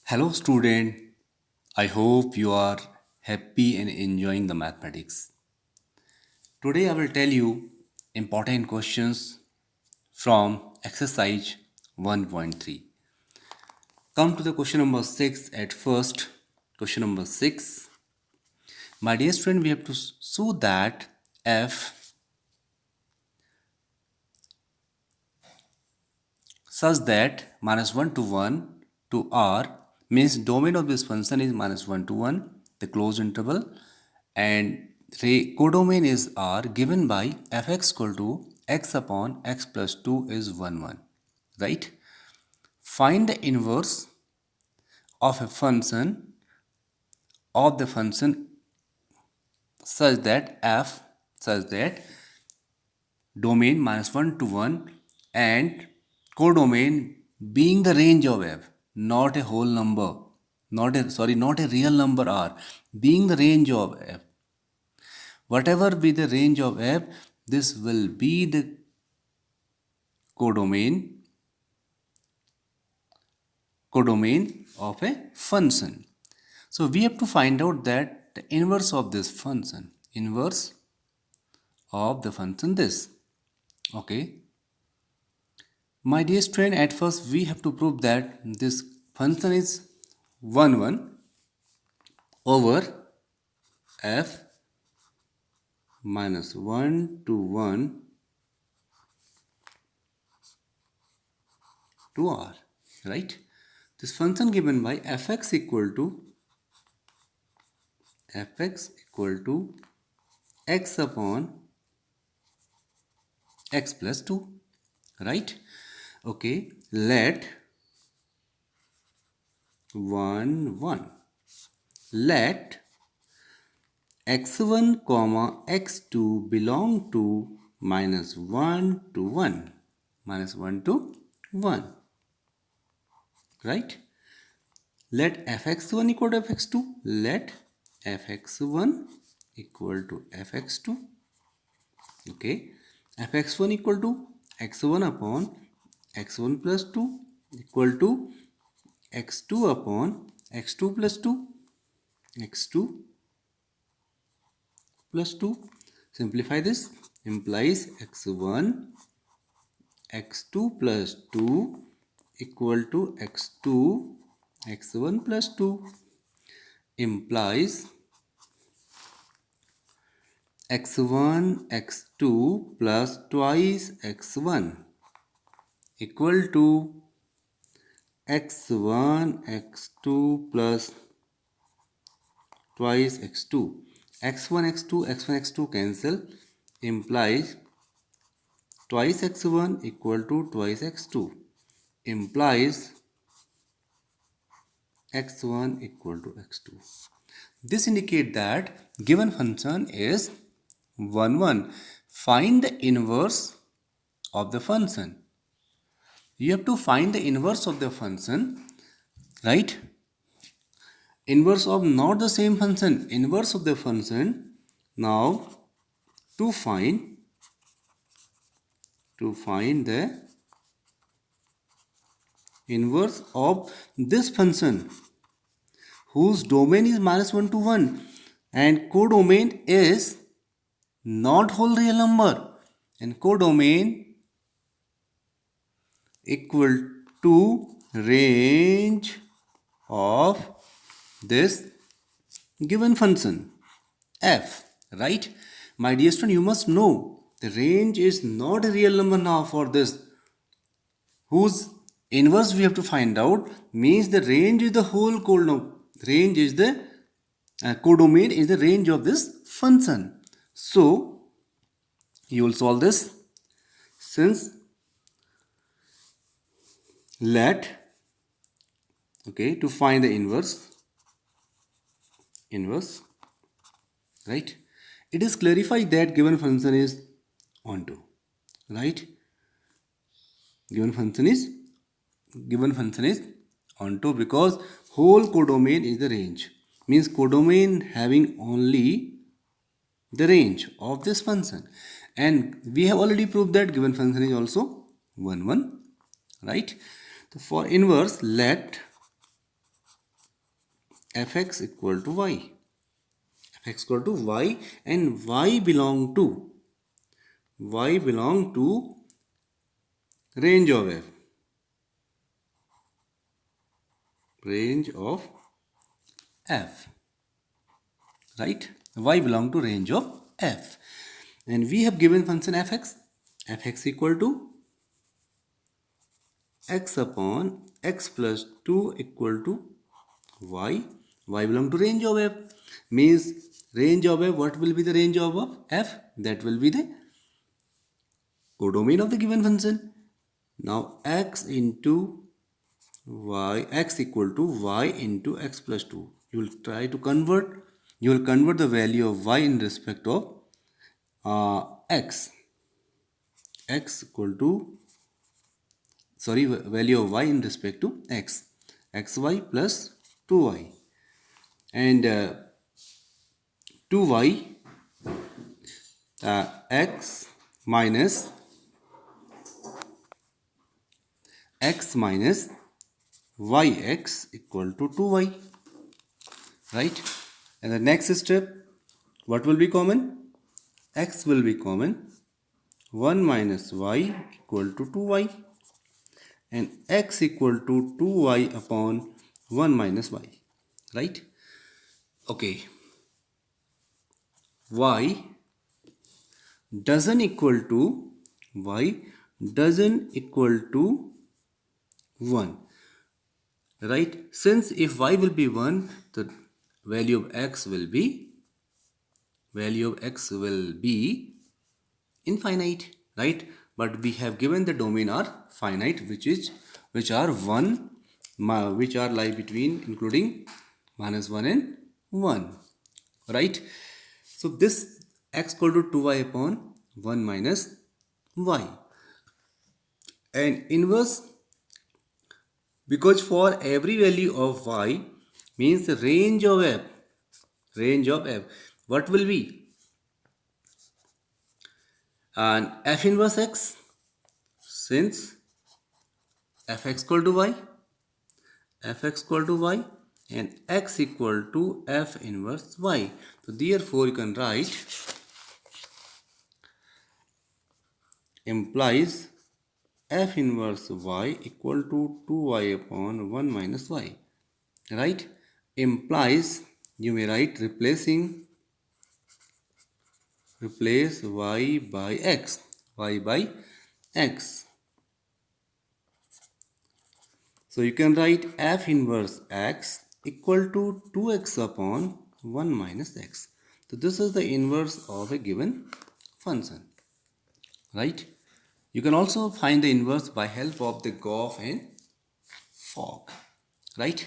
Hello, student. I hope you are happy and enjoying the mathematics. Today, I will tell you important questions from exercise 1.3. Come to the question number 6 at first. Question number 6. My dear student, we have to show that f such that minus 1 to 1 to r means domain of this function is minus 1 to 1, the closed interval, and codomain is r given by fx equal to x upon x plus 2 is 1 1, right? Find the inverse of a function of the function such that f such that domain minus 1 to 1 and codomain being the range of f, not a whole number, not a real number r, being the range of f. Whatever be the range of f, this will be the codomain of a function. So we have to find out that the inverse of this function, inverse of the function this. Okay, my dear student, at first we have to prove that this function is 1 1 over f minus 1 to 1 to r, right? This function given by fx equal to x upon x plus 2, right? Okay, let 1 1 let x1 comma x2 belong to minus 1 to 1, minus 1 to 1, right? Let fx1 equal to fx2, let fx1 equal to fx2. Okay, fx1 equal to x1 upon x1 plus 2 equal to x2 upon x2 plus 2, x2 plus 2. Simplify this, implies x1 x2 plus 2 equal to x2 x1 plus 2, implies x1 x2 plus twice x1 equal to x1 x2 plus twice x2. x1 x2 x1 x2 cancel, implies twice x1 equal to twice x2, implies x1 equal to x2. This indicates that given function is 1 1. Find the inverse of the function. You have to find the inverse of the function, right? Inverse of not the same function, inverse of the function. Now to find the inverse of this function whose domain is minus 1 to 1 and codomain is not whole real number and codomain equal to range of this given function f, right? My dear student, you must know the range is not a real number now for this whose inverse we have to find out, means the range is the whole range is the codomain is the range of this function. So you will solve this, since let, okay, to find the inverse, right? It is clarified that given function is onto, right? Given function is onto because whole codomain is the range, means codomain having only the range of this function, and we have already proved that given function is also 1 1, right? So for inverse, let fx equal to y. Fx equal to y, and y belong to range of f. Range of f. Right? Y belong to range of f. And we have given function fx. Fx equal to x upon x plus 2 equal to y. Y belong to range of f. Means range of f, what will be the range of f? That will be the codomain of the given function. Now x into y, x equal to y into x plus 2. You will try to convert, you will convert the value of y in respect of x. X equal to, sorry, value of y in respect to x. xy plus 2y. And 2y x minus yx equal to 2y. Right? And the next step, what will be common? X will be common. 1 minus y equal to 2y. And x equal to 2y upon 1 minus y. Right? Okay. y doesn't equal to 1. Right? Since if y will be 1, the value of x will be infinite, right? But we have given the domain are finite, which are lie between, including -1 and 1, right? So this x equal to 2y upon 1 minus y. And inverse, because for every value of y means the range of f, what will be? And f inverse x, since fx equal to y, and x equal to f inverse y. So therefore you can write implies f inverse y equal to 2y upon 1 minus y. Right? Implies, you may write replace y by x. So you can write f inverse x equal to 2x upon 1 minus x. So this is the inverse of a given function. Right? You can also find the inverse by help of the Goff and Fogg. Right?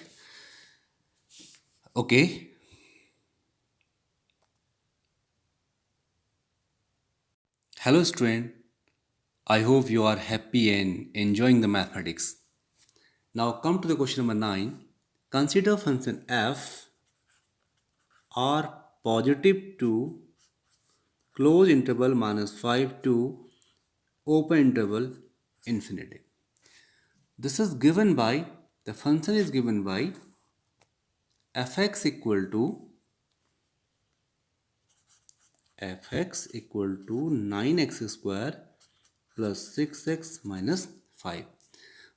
Okay. Hello student. I hope you are happy and enjoying the mathematics. Now come to the question number 9. Consider function f are positive to close interval -5 to open interval infinity. This is given by, the function is given by fx equal to 9x square plus 6x minus 5.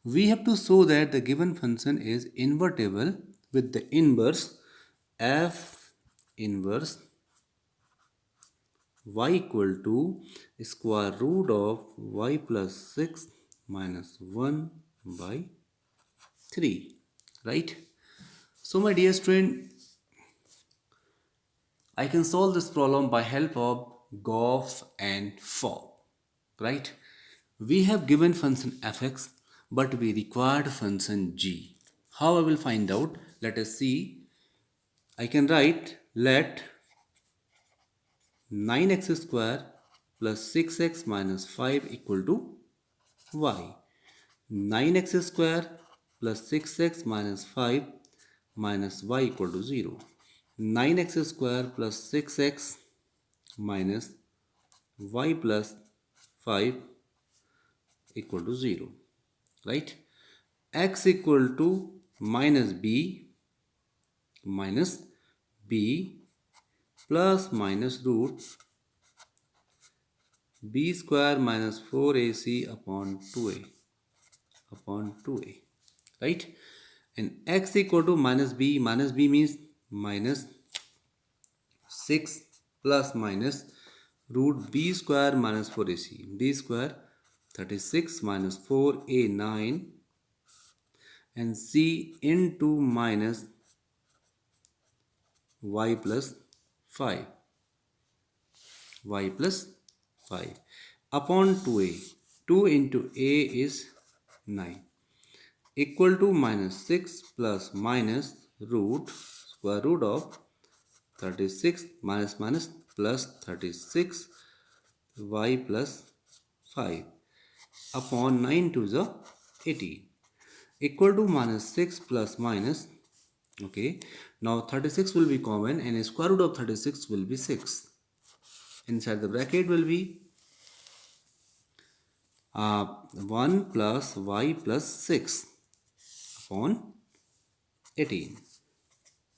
We have to show that the given function is invertible with the inverse f inverse y equal to square root of y plus 6 minus 1 by 3. Right? So my dear student, I can solve this problem by help of Goff and Fogg. Right? We have given function fx, but we required function g. How I will find out? Let us see. I can write let 9x square plus 6x minus 5 equal to y. 9x square plus 6x minus 5 minus y equal to 0. 9x square plus 6x minus y plus 5 equal to 0. Right? X equal to minus b minus b plus minus root b square minus 4ac upon 2a, right? And x equal to minus b means minus 6 plus minus root b square minus 4ac, b square 36 minus 4a 9, and c into minus y plus 5, y plus 5 upon 2a. 2 into a is 9, equal to minus 6 plus minus root square root of 36 minus minus plus 36 y plus 5 upon 9 to the 18, equal to minus 6 plus minus. Okay, now 36 will be common and square root of 36 will be 6. Inside the bracket will be 1 plus y plus 6 upon 18.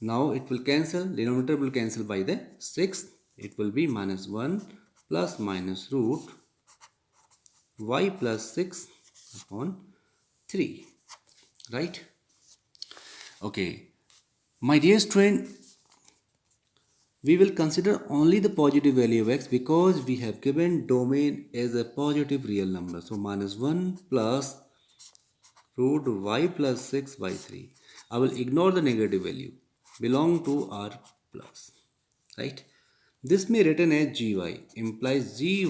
Now it will cancel, denominator will cancel by the 6. It will be minus 1 plus minus root y plus 6 upon 3. Right? Okay. My dear student, we will consider only the positive value of x because we have given domain as a positive real number. So minus 1 plus root y plus 6 by 3. I will ignore the negative value belong to R plus, right? This may written as gy implies gy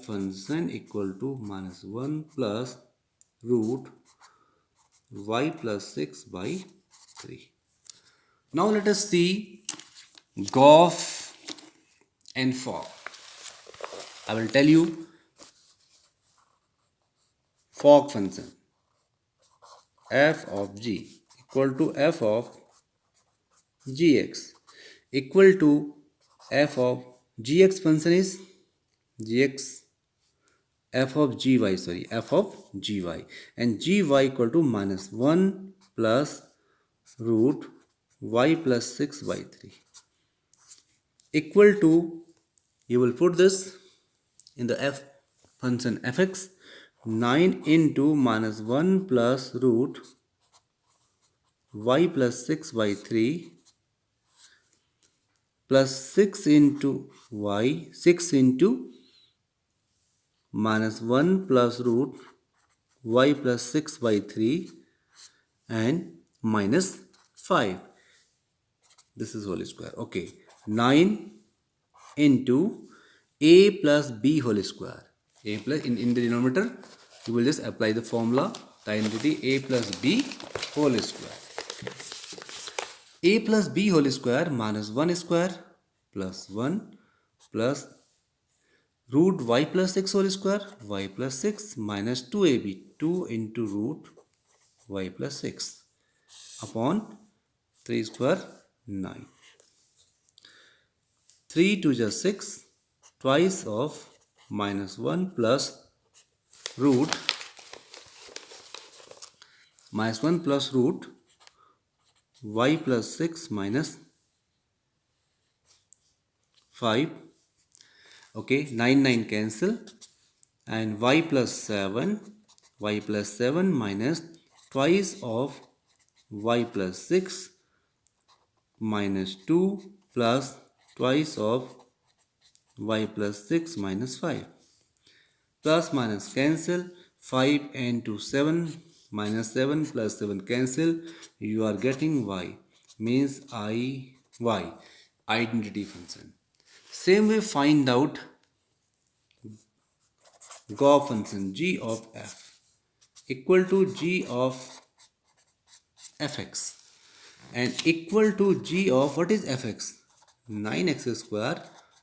function equal to minus 1 plus root y plus 6 by 3. Now let us see Goff and Fogg. I will tell you Fogg function f of g equal to f of gx equal to f of gx function is gx f of gy, sorry, f of gy, and gy equal to minus 1 plus root y plus 6 by 3 equal to, you will put this in the f function fx, 9 into minus 1 plus root y plus 6 by 3 plus 6 into y, 6 into minus 1 plus root y plus 6 by 3 and minus 5. This is whole square. Okay. 9 into a plus b whole square. A plus in the denominator, you will just apply the formula, the identity a plus b whole square. A plus b whole square minus 1 square plus 1 plus root y plus 6 whole square, y plus 6 minus 2ab, 2 into root y plus 6 upon 3 square 9. 3 to the 6, twice of minus 1 plus root minus 1 plus root y plus 6 minus 5. Okay, 9 9 cancel, and y plus 7 minus twice of y plus 6 minus 2 plus twice of y plus 6 minus 5. Plus minus cancel, 5 and 2 7, minus 7 plus 7 cancel, you are getting y, means y, identity function. Same way find out Goff function g of f equal to g of fx and equal to g of, what is fx? 9x square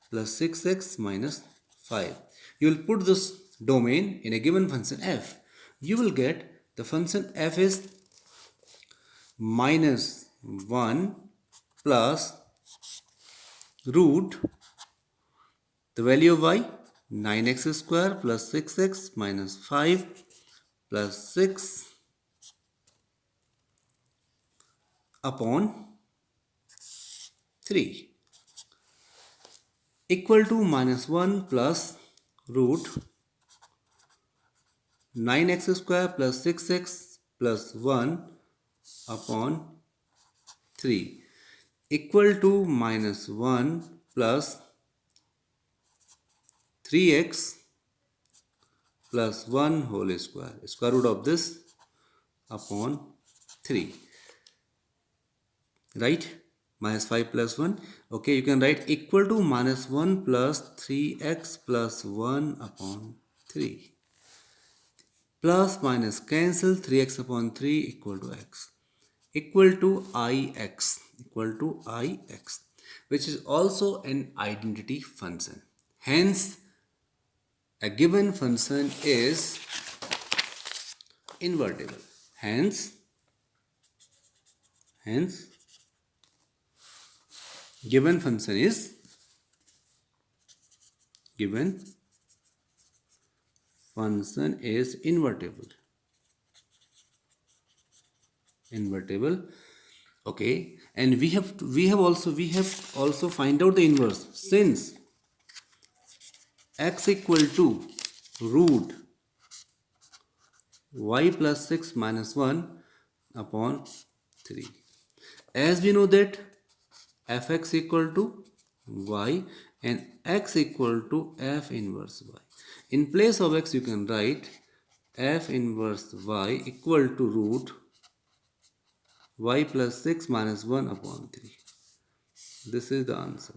plus 6x minus 5. You will put this domain in a given function f. You will get the function f is minus 1 plus root the value of y, 9x square plus 6x minus 5 plus 6 upon 3 equal to minus 1 plus root 9x square plus 6x plus 1 upon 3 equal to minus 1 plus 3x plus 1 whole square root of this upon 3, right? Minus 5 plus 1. Okay, you can write equal to minus 1 plus 3x plus 1 upon 3. Plus minus cancel, 3x upon 3 equal to x. Equal to ix, which is also an identity function. Hence, a given function is invertible. Hence, given function is invertible. Okay, and we have also find out the inverse. Since x equal to root y plus 6 minus 1 upon 3. As we know that fx equal to y and x equal to f inverse y. In place of x you can write f inverse y equal to root y plus 6 minus 1 upon 3. This is the answer.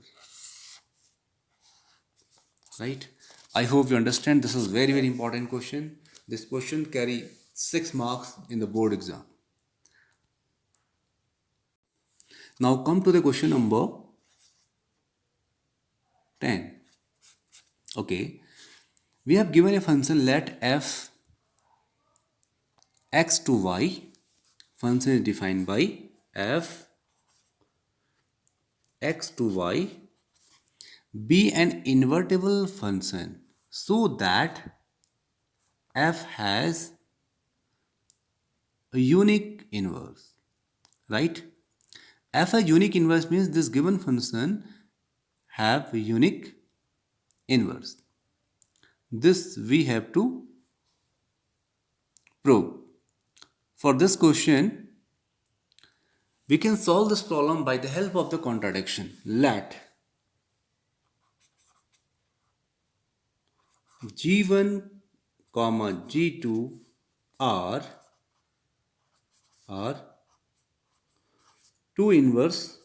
Right? I hope you understand. This is very important question. This question carry 6 marks in the board exam. Now come to the question number 10. Okay. We have given a function let f x to y. Function is defined by f x to y be an invertible function so that f has a unique inverse, right? F a unique inverse means this given function have a unique inverse. This we have to prove. For this question, we can solve this problem by the help of the contradiction. Let G1, G2 are two inverse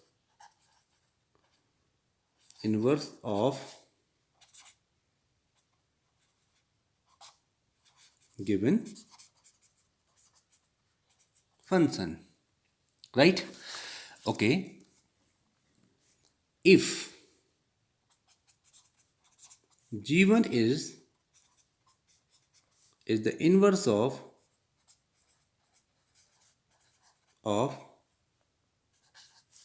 of given function, right? Okay, if G1 is the inverse of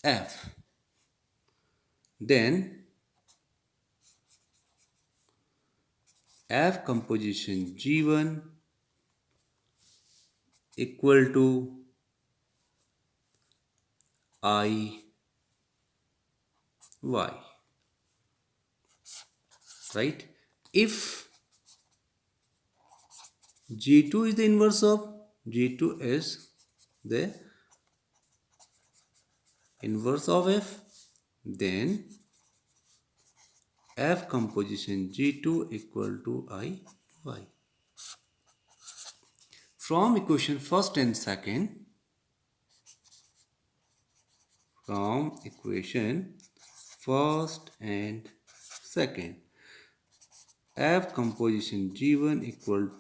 f, then f composition G1 equal to I y, right? If G2 is the inverse of G2 is the inverse of f, then f composition G2 equal to I y. From equation first and second, f composition G1 equal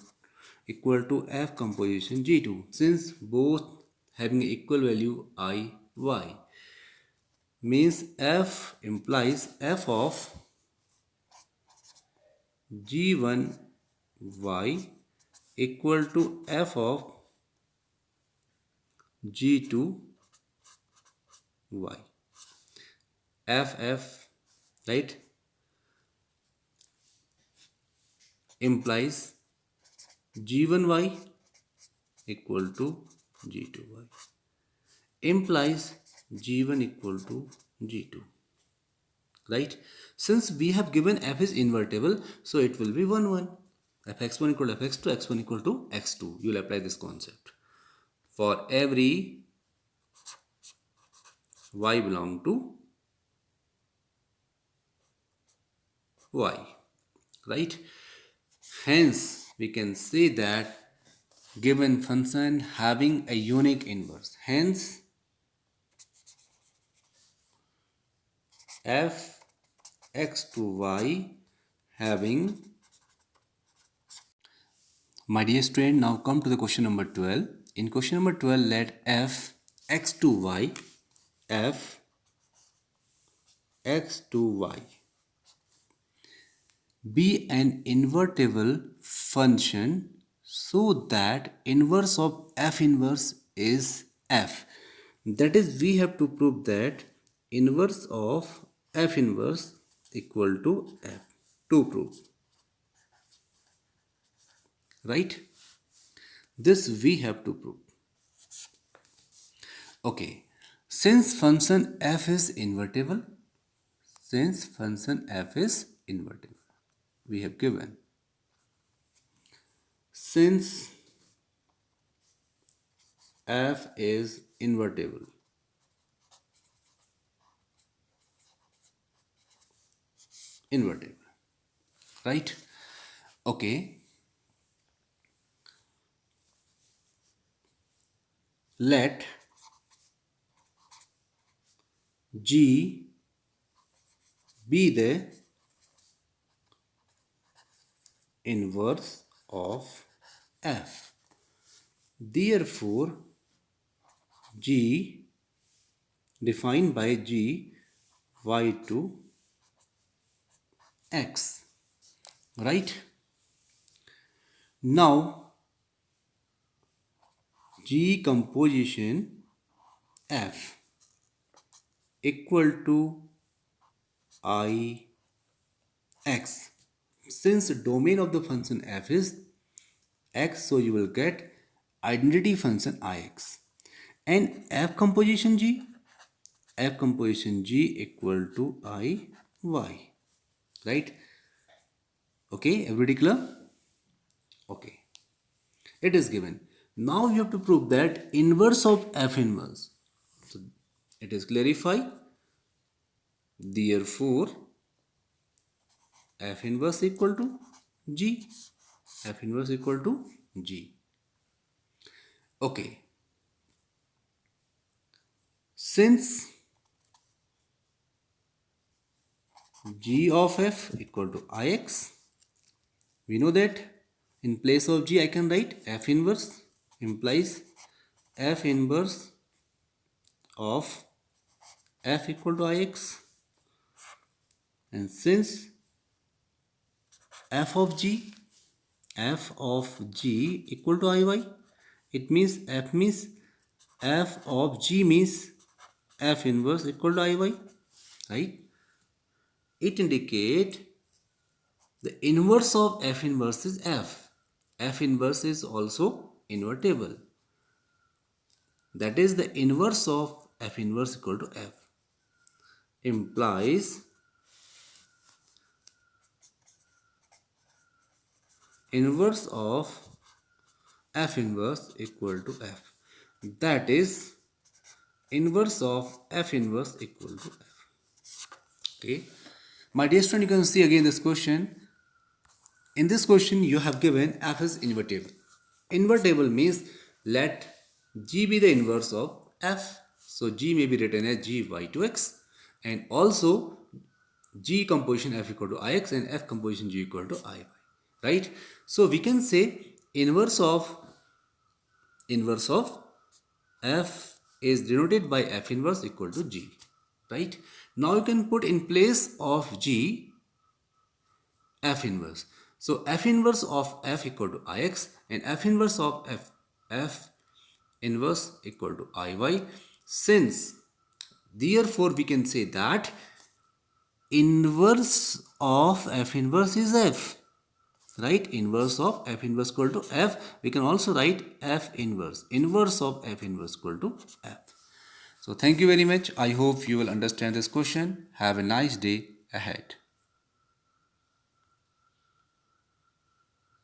to f composition G2, since both having equal value I y, means f implies f of G1 y equal to f of G2 y. F, right, implies G1y equal to G2y, implies G1 equal to G2. right? Since we have given f is invertible, so it will be 1 1. Fx1 equal to fx2, x1 equal to x2. You will apply this concept for every y belong to y, right? Hence we can say that given function having a unique inverse, hence f x to y having. My dear student, now come to the question number 12. In question number 12, let f x to y, f x to y be an invertible function so that inverse of f inverse is f. That is, we have to prove that inverse of f inverse equal to f. To prove, right? This we have to prove. Okay, since function f is invertible, we have given. Since f is invertible, right? Okay, let g be the inverse of f. Therefore, g defined by g y to x, right? Now g composition f equal to I x. Since the domain of the function f is x, so you will get identity function ix. And f composition g equal to I y, right? Okay, everybody clear? Okay, it is given. Now you have to prove that inverse of f inverse. So it is clarified. Therefore, f inverse equal to g. F inverse equal to g. Okay. Since g of f equal to ix, we know that in place of g I can write f inverse implies f inverse of f equal to ix, and since f of g equal to iy, it means f of g means f inverse equal to iy, right? It indicates the inverse of f inverse is f. F inverse is also invertible. That is, the inverse of f inverse equal to f implies inverse of f inverse equal to f. That is, inverse of f inverse equal to f. Okay. My dear student, you can see again this question. In this question, you have given f is invertible. Invertible means let g be the inverse of f. So g may be written as g y to x, and also g composition f equal to ix and f composition g equal to iy, right? So we can say inverse of f is denoted by f inverse equal to g, right? Now you can put in place of g f inverse. So f inverse of f equal to ix and f inverse of f inverse equal to iy. Since therefore we can say that inverse of f inverse is f, right? Inverse of f inverse equal to f. We can also write f inverse of f inverse equal to f. So thank you very much. I hope you will understand this question. Have a nice day. ahead.